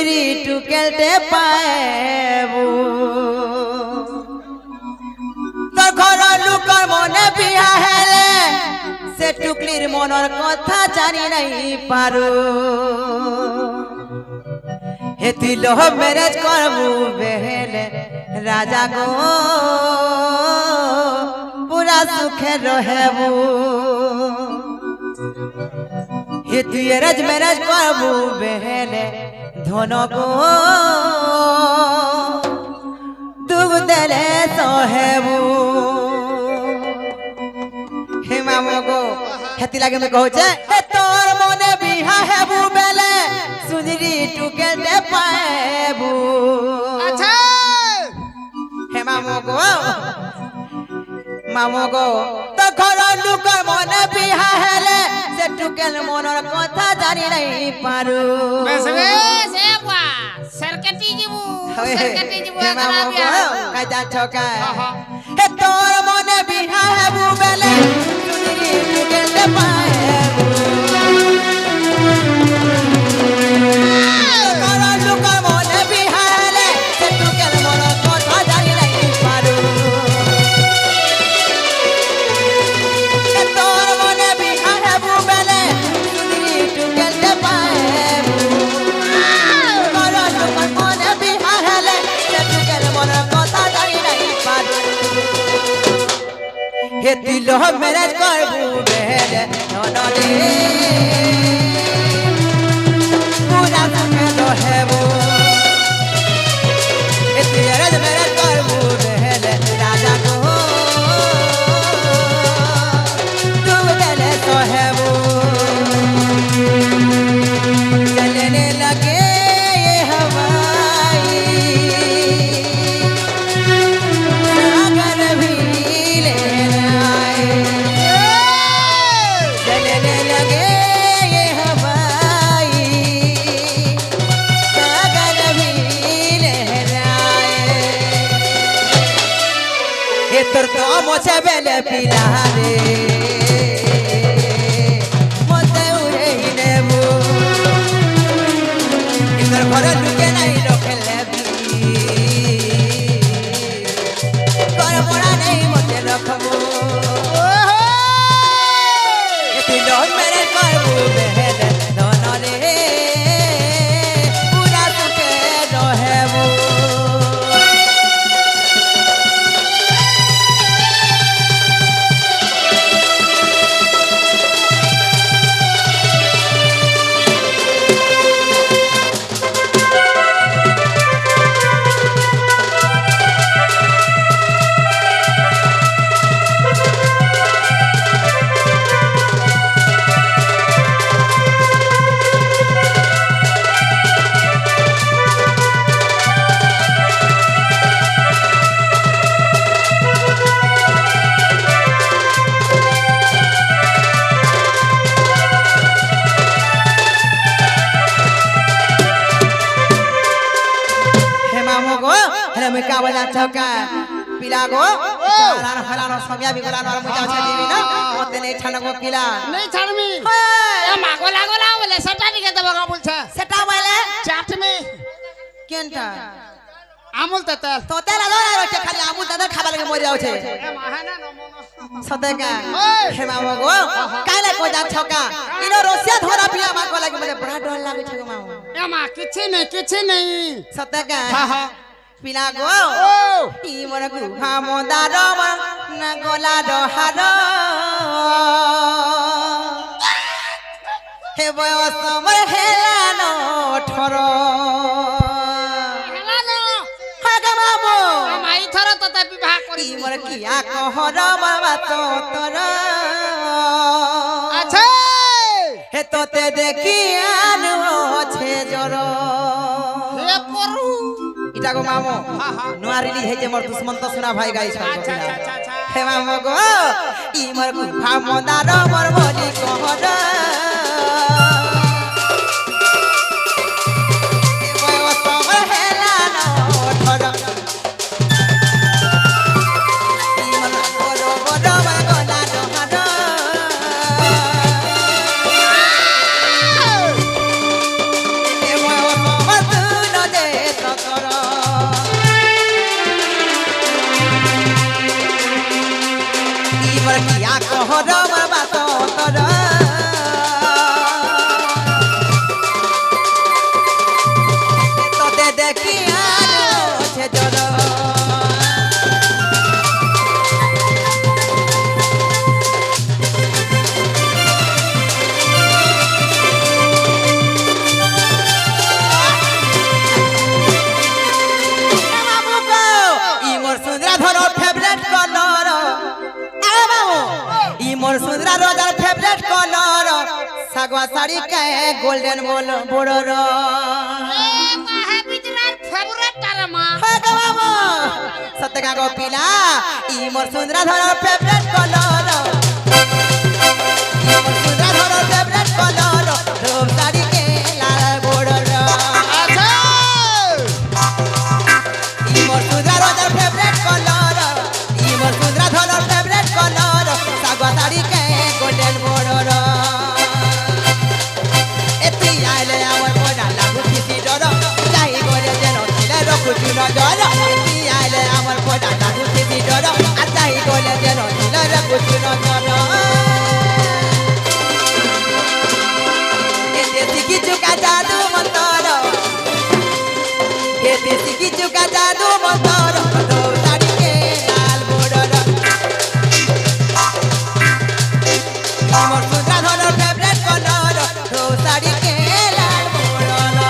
সুন্দরী টুকেলতে পাইবু তোর ঘর লোকর মনে বিয়া হেলে সে টুকলির মনের কথা জানি নাই পারু হে তুই লভ ম্যারেজ করবু বেহেলে রাজা গো পুরা সুখে রহেবু হে তুই এরেজ ম্যারেজ করবু বেহেলে ধন গো দুঃখ দেলে সহেবু হে মামো গো হেতি লাগে মে কହୁছে হে তোর মনে বিহা হেবু বেলে সুন্দরী টুকেলতে পাইবু আচ্ছা হে মামো গো তো ঘর লোকর মনে বিহা হেলে সে টুকেল মনের কথা জানি নাই পারু বেশ বেশ এ বুয়া সরকটি জিবু হে মামো গো কাজা ছকা হে তোর মনে বিহা হেবু বেলে সুন্দরী টুকেলতে পাইবু ঘর লোকর মনে বিহা হেলে সে টুকেল মনের কথা জানি নাই পারু তোর মনে বিহা হেবু বেলে সুন্দরী টুকেলতে পাইবু ঘর লোকর মনে বিহা হেলে সে টুকেল মনের কথা জানি নাই পারু হে তুই লভ ম্যারেজ করবু বেহেলে ননরে পুরা সুখে রহেবু হে তুই এরেজ ম্যারেজ করবু বেহেলে রাজা গো তুই দেলে সহেবু चलने लगे ये हवाई सागर भी लेने आए चलने लगे ये हवाई सागर भी लेने आए ये तोर तो मोचे बेले पिला रे मोते उड़े ही नेबू इधर घरे लुके नहीं रखेले कर पड़ा नहीं मते रखबू तू लोग मेरे करबू बेहेले ननरे पूरा सुखे रहेबू मैं का बजा छका पिला गो फलाना फलाना समिया भी गोला नर मुजा छ दिबी ना मते नै छानको किला नहीं छाड़मी ए मागो लागो ला बोले सटा दिके देबो का बोलछा सेटा बोले चाट में केनटा আমুল তেল तो तेल आलो रे खाली आमुल तेल खाबा लगे मरि जाउ छे ए माहाना नमो सतेका हे मामो गो काले को जा छका इनो रोसिया धरा पिया मा को लगे मते बड़ा डर लागे छ मामो ए मा किछि नहीं सतेका हां हां पिला गो इ मोर गुहा मोदार न गोला डहार हे बयस मोर हेलानो ठर हेलानो हागा मामो माई थर तते विवाह करी इ मोर किया कहर बाबा तो तोर अच्छा हे तोते देखि आनु छे जर हे परु इटा गो मामो हां हां नुआ रिलीज हे जे मोर दुश्मन तो सुना भाई गाई छ अच्छा हे मामो गो इ मोर गुफा मोदार मोर बोली कहर हे बयस मोर हेलानो ठर इ मोर गोरो गोरो गोला डहार हे बयस मोर ডর তোতে দেখি আর আছে ডর मोर सुंदरा रोजार फेवरेट कलर सागवा साड़ी के गोल्डन बोल बोड़र सत्यका गो पिला ई मोर सुंदरा धर फेवरेट कलर मोर सुंदरा धर फेवरेट कलर रूप साड़ी के लाल बोड़र ई मोर सुंदरा रोजार फेवरेट कलर ई मोर सुंदरा धर फेवरेट कलर सागवा साड़ी के गोल्डन बोर्डर एती आइले আমার কোনা লাগু কিছি ডর চাই করে যেন দিলে রকুচু নজর এতি আইলে আমার কোনা লাগু কিছি ডর আর চাই করে যেন দিলে রকুচু নজর এতে কিছু কা জাদু মন্তর এতে কিছু কা জাদু মন্তর তো সাড়ি কে লাল বর্ডর मोर सुंदरा धर फेवरेट कलर तो साड़ी के लाल बोड़र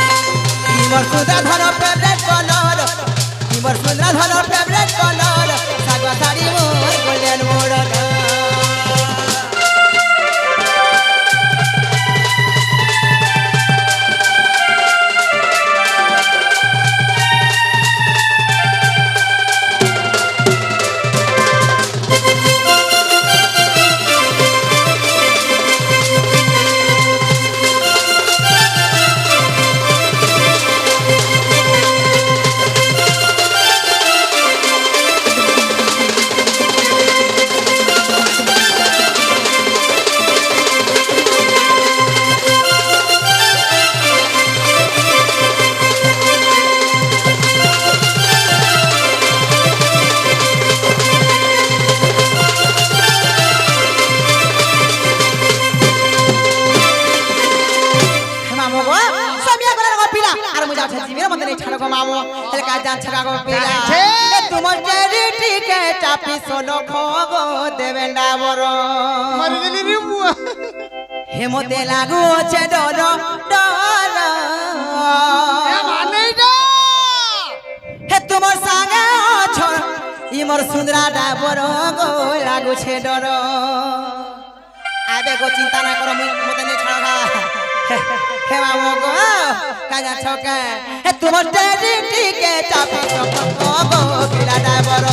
सुंदरा धर फेवरेट कलर मोर सुंदरा धर फेवरेट कलर सागवा साड़ी मोर गोल्डन बोर्डर তোমার চ্যারিটি কে চাপি সোনো খগো দেবে না বড় মরে গেলি রে বুয়া হেমতে লাগু আছে ডর ডর এ মানে না হে তোমার সাঙ্গে আছ ইমর সুন্দরা ডাবর গো লাগুছে ডর আবে গো চিন্তা না করো মতে নে ছাড়া হে মামো গো কাজা ছকে হে তোমার চ্যারিটি কে চাপি সোনো খগো পিলা ডাবর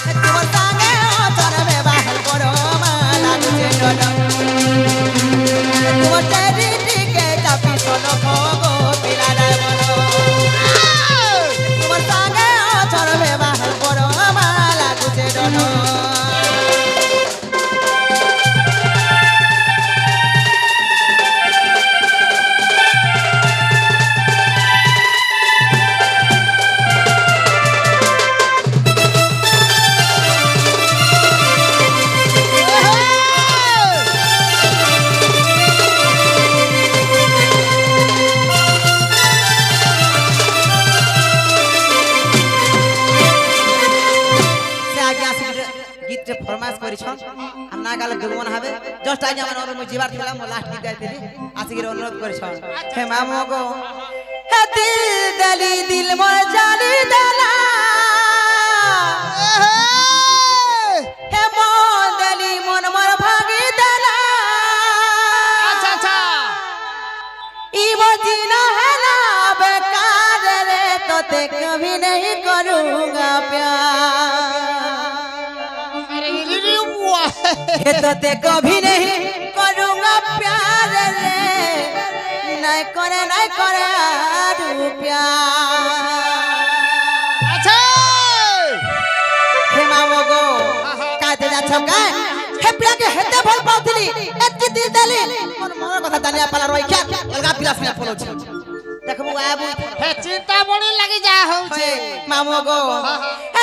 হে তোমার সাঙ্গে আছ রে বাহার করো মা লাগুছে ডর তোমার চ্যারিটি কে চাপি সোনো খগো পিলা ডাবর তোমার সাঙ্গে আছ রে বাহার ফরমাইশ করিছ আর না গেলে দুগমন হবে জাস্ট আজ আমার অনুরোধ জিবার ছিলাম লাস্ট গীত গাইতেলি আসিকি অনুরোধ করিছ হে মামু গো হে দিল দলি দিল মোর জালি দেলা হে মন দলি মন মোর ভাগি দেলা আচ্ছা আচ্ছা ई जीना है ना बेकार रे तो ते कभी नहीं करूँगा प्यार अरे रे बुआ ये तो ते कभी नहीं करूँगा प्यार रे नहीं करे आरू प्यार अच्छा हे मामो गो काते जा छका हे पिया के हेते भल पाउथली एत्की दी देली मन मन कथा दानिया पाला रोई क्या अलगा पिला सुना फलो छ देखबु आबु हे चिंता बड़ी लगी जा होउछे मामो गो हे